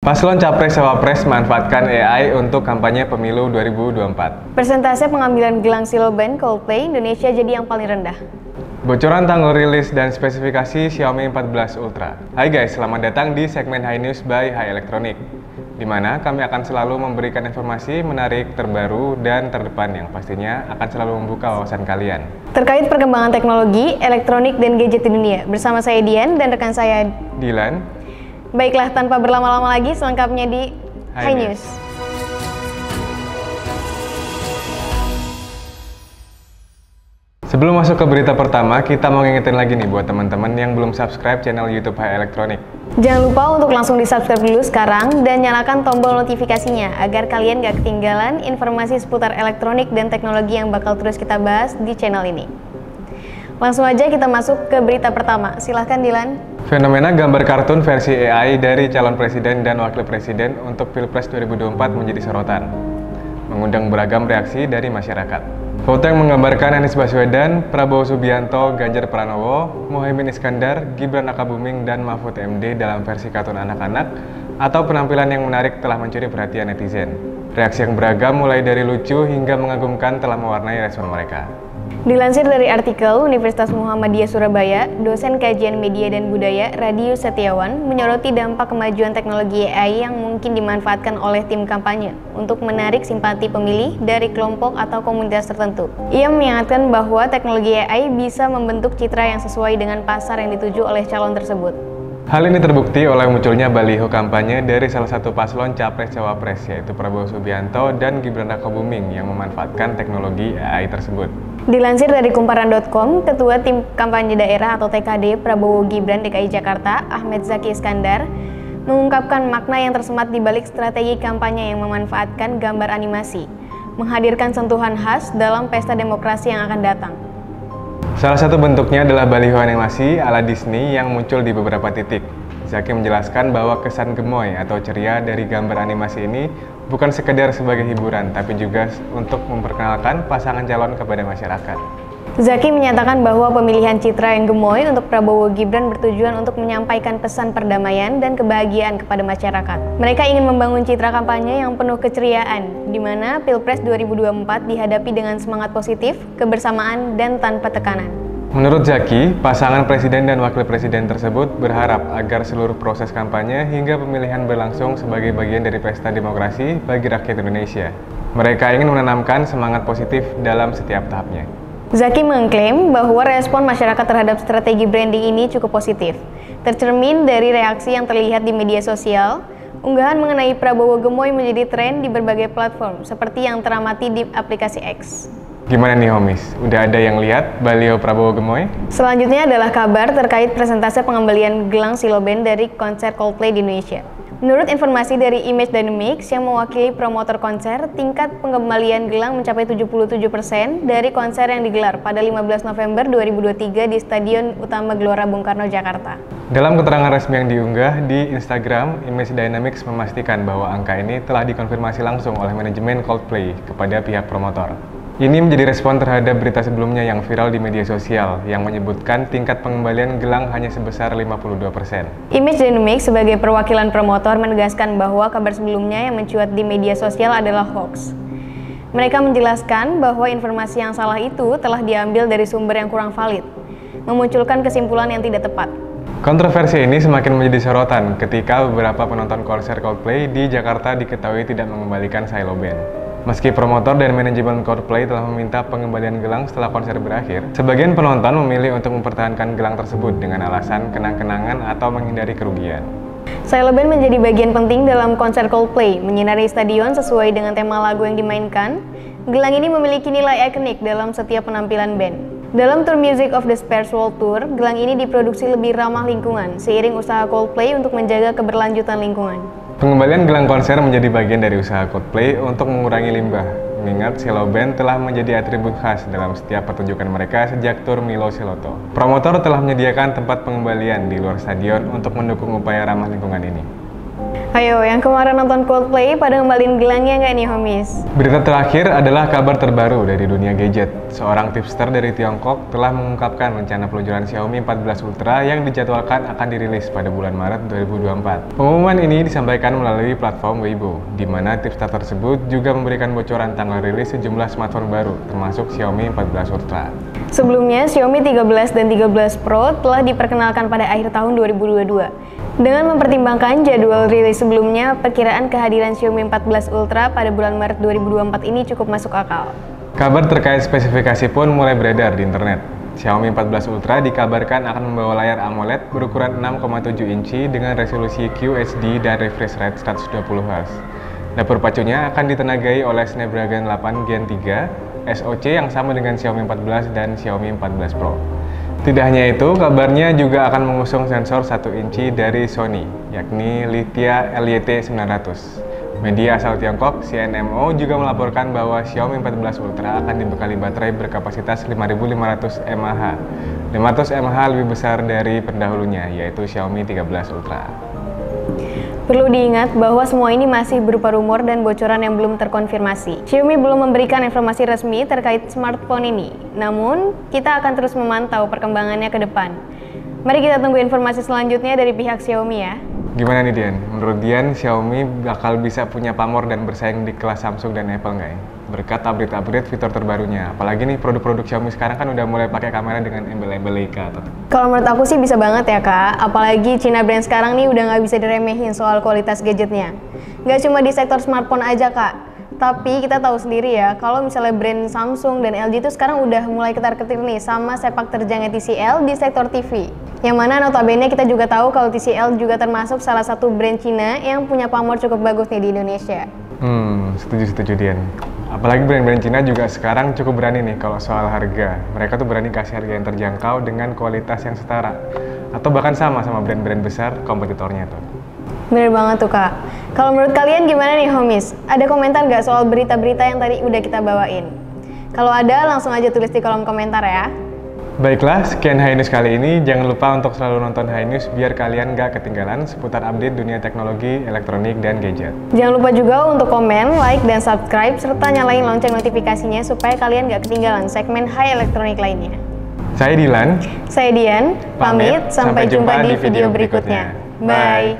Paslon Capres-Cawapres manfaatkan AI untuk kampanye pemilu 2024. Persentase pengambilan gelang Siloben Coldplay Indonesia jadi yang paling rendah. Bocoran tanggal rilis dan spesifikasi Xiaomi 14 Ultra. Hai guys, selamat datang di segmen High News by Hai Elektronik, di mana kami akan selalu memberikan informasi menarik, terbaru, dan terdepan yang pastinya akan selalu membuka wawasan kalian Terkait perkembangan teknologi, elektronik, dan gadget di dunia. Bersama saya Dian dan rekan saya Dilan. Baiklah, tanpa berlama-lama lagi, selengkapnya di High News. Sebelum masuk ke berita pertama, kita mau ngingetin lagi nih buat teman-teman yang belum subscribe channel YouTube Hai Elektronik. Jangan lupa untuk langsung di-subscribe dulu sekarang dan nyalakan tombol notifikasinya agar kalian gak ketinggalan informasi seputar elektronik dan teknologi yang bakal terus kita bahas di channel ini. Langsung aja kita masuk ke berita pertama. Silahkan Dilan. Fenomena gambar kartun versi AI dari calon presiden dan wakil presiden untuk Pilpres 2024 menjadi sorotan, mengundang beragam reaksi dari masyarakat. Foto yang menggambarkan Anies Baswedan, Prabowo Subianto, Ganjar Pranowo, Muhaimin Iskandar, Gibran Rakabuming, dan Mahfud MD dalam versi kartun anak-anak atau penampilan yang menarik telah mencuri perhatian netizen. Reaksi yang beragam mulai dari lucu hingga mengagumkan telah mewarnai respon mereka. Dilansir dari artikel Universitas Muhammadiyah Surabaya, dosen kajian media dan budaya Radius Setiawan menyoroti dampak kemajuan teknologi AI yang mungkin dimanfaatkan oleh tim kampanye untuk menarik simpati pemilih dari kelompok atau komunitas tertentu. Ia mengingatkan bahwa teknologi AI bisa membentuk citra yang sesuai dengan pasar yang dituju oleh calon tersebut. Hal ini terbukti oleh munculnya baliho kampanye dari salah satu paslon Capres-Cawapres, yaitu Prabowo Subianto dan Gibran Rakabuming yang memanfaatkan teknologi AI tersebut. Dilansir dari kumparan.com, Ketua Tim Kampanye Daerah atau TKD Prabowo Gibran DKI Jakarta, Ahmed Zaki Iskandar, mengungkapkan makna yang tersemat di balik strategi kampanye yang memanfaatkan gambar animasi, menghadirkan sentuhan khas dalam pesta demokrasi yang akan datang. Salah satu bentuknya adalah baliho animasi ala Disney yang muncul di beberapa titik. Zaki menjelaskan bahwa kesan gemoy atau ceria dari gambar animasi ini bukan sekedar sebagai hiburan, tapi juga untuk memperkenalkan pasangan calon kepada masyarakat. Zaki menyatakan bahwa pemilihan citra yang gemoy untuk Prabowo Gibran bertujuan untuk menyampaikan pesan perdamaian dan kebahagiaan kepada masyarakat. Mereka ingin membangun citra kampanye yang penuh keceriaan, di mana Pilpres 2024 dihadapi dengan semangat positif, kebersamaan, dan tanpa tekanan. Menurut Zaki, pasangan presiden dan wakil presiden tersebut berharap agar seluruh proses kampanye hingga pemilihan berlangsung sebagai bagian dari pesta demokrasi bagi rakyat Indonesia. Mereka ingin menanamkan semangat positif dalam setiap tahapnya. Zaki mengklaim bahwa respon masyarakat terhadap strategi branding ini cukup positif, tercermin dari reaksi yang terlihat di media sosial. Unggahan mengenai Prabowo gemoy menjadi tren di berbagai platform, seperti yang teramati di aplikasi X. Gimana nih homies? Udah ada yang lihat baliho Prabowo gemoy? Selanjutnya adalah kabar terkait persentase pengembalian gelang Siloben dari konser Coldplay di Indonesia. Menurut informasi dari Image Dynamics yang mewakili promotor konser, tingkat pengembalian gelang mencapai 77% dari konser yang digelar pada 15 November 2023 di Stadion Utama Gelora Bung Karno, Jakarta. Dalam keterangan resmi yang diunggah di Instagram, Image Dynamics memastikan bahwa angka ini telah dikonfirmasi langsung oleh manajemen Coldplay kepada pihak promotor. Ini menjadi respon terhadap berita sebelumnya yang viral di media sosial yang menyebutkan tingkat pengembalian gelang hanya sebesar 52%. Image Dynamics sebagai perwakilan promotor menegaskan bahwa kabar sebelumnya yang mencuat di media sosial adalah hoax. Mereka menjelaskan bahwa informasi yang salah itu telah diambil dari sumber yang kurang valid, memunculkan kesimpulan yang tidak tepat. Kontroversi ini semakin menjadi sorotan ketika beberapa penonton konser Coldplay di Jakarta diketahui tidak mengembalikan Siloben. Meski promotor dan manajemen Coldplay telah meminta pengembalian gelang setelah konser berakhir, sebagian penonton memilih untuk mempertahankan gelang tersebut dengan alasan kenang-kenangan atau menghindari kerugian. Siloben menjadi bagian penting dalam konser Coldplay, menyinari stadion sesuai dengan tema lagu yang dimainkan. Gelang ini memiliki nilai ikonik dalam setiap penampilan band. Dalam tour Music of the Spheres World Tour, gelang ini diproduksi lebih ramah lingkungan, seiring usaha Coldplay untuk menjaga keberlanjutan lingkungan. Pengembalian gelang konser menjadi bagian dari usaha Coldplay untuk mengurangi limbah, mengingat Siloben telah menjadi atribut khas dalam setiap pertunjukan mereka sejak tur Milo Siloto. Promotor telah menyediakan tempat pengembalian di luar stadion untuk mendukung upaya ramah lingkungan ini. Ayo, yang kemarin nonton Coldplay pada ngembalin gelangnya nggak nih, homies? Berita terakhir adalah kabar terbaru dari dunia gadget. Seorang tipster dari Tiongkok telah mengungkapkan rencana peluncuran Xiaomi 14 Ultra yang dijadwalkan akan dirilis pada bulan Maret 2024. Pengumuman ini disampaikan melalui platform Weibo, di mana tipster tersebut juga memberikan bocoran tanggal rilis sejumlah smartphone baru, termasuk Xiaomi 14 Ultra. Sebelumnya, Xiaomi 13 dan 13 Pro telah diperkenalkan pada akhir tahun 2022. Dengan mempertimbangkan jadwal rilis sebelumnya, perkiraan kehadiran Xiaomi 14 Ultra pada bulan Maret 2024 ini cukup masuk akal. Kabar terkait spesifikasi pun mulai beredar di internet. Xiaomi 14 Ultra dikabarkan akan membawa layar AMOLED berukuran 6,7 inci dengan resolusi QHD dan refresh rate 120 Hz. Dapur pacunya akan ditenagai oleh Snapdragon 8 Gen 3 SoC yang sama dengan Xiaomi 14 dan Xiaomi 14 Pro. Tidak hanya itu, kabarnya juga akan mengusung sensor 1 inci dari Sony, yakni Lithia LYT900. Media asal Tiongkok, CNMO, juga melaporkan bahwa Xiaomi 14 Ultra akan dibekali baterai berkapasitas 5500 mAh. 500 mAh lebih besar dari pendahulunya, yaitu Xiaomi 13 Ultra. Perlu diingat bahwa semua ini masih berupa rumor dan bocoran yang belum terkonfirmasi. Xiaomi belum memberikan informasi resmi terkait smartphone ini. Namun, kita akan terus memantau perkembangannya ke depan. Mari kita tunggu informasi selanjutnya dari pihak Xiaomi ya. Gimana nih Dian? Menurut Dian, Xiaomi bakal bisa punya pamor dan bersaing di kelas Samsung dan Apple nggak ya? Berkat update fitur terbarunya. Apalagi nih produk-produk Xiaomi sekarang kan udah mulai pakai kamera dengan embel-embel Leica. Kalau menurut aku sih bisa banget ya kak. Apalagi Cina brand sekarang nih udah nggak bisa diremehin soal kualitas gadgetnya. Nggak cuma di sektor smartphone aja kak. Tapi kita tahu sendiri ya, kalau misalnya brand Samsung dan LG itu sekarang udah mulai ketar-ketir nih sama sepak terjangnya TCL di sektor TV. Yang mana notabene kita juga tahu kalau TCL juga termasuk salah satu brand Cina yang punya pamor cukup bagus nih di Indonesia. Setuju Dian. Apalagi brand-brand Cina juga sekarang cukup berani nih kalau soal harga. Mereka tuh berani kasih harga yang terjangkau dengan kualitas yang setara. Atau bahkan sama brand-brand besar kompetitornya tuh. Bener banget tuh kak. Kalau menurut kalian gimana nih homies? Ada komentar nggak soal berita-berita yang tadi udah kita bawain? Kalau ada langsung aja tulis di kolom komentar ya. Baiklah, sekian High News kali ini. Jangan lupa untuk selalu nonton High News biar kalian gak ketinggalan seputar update dunia teknologi, elektronik, dan gadget. Jangan lupa juga untuk komen, like, dan subscribe, serta nyalain lonceng notifikasinya supaya kalian gak ketinggalan segmen High Elektronik lainnya. Saya Dilan. Saya Dian. Pamit, sampai jumpa di video berikutnya. Bye!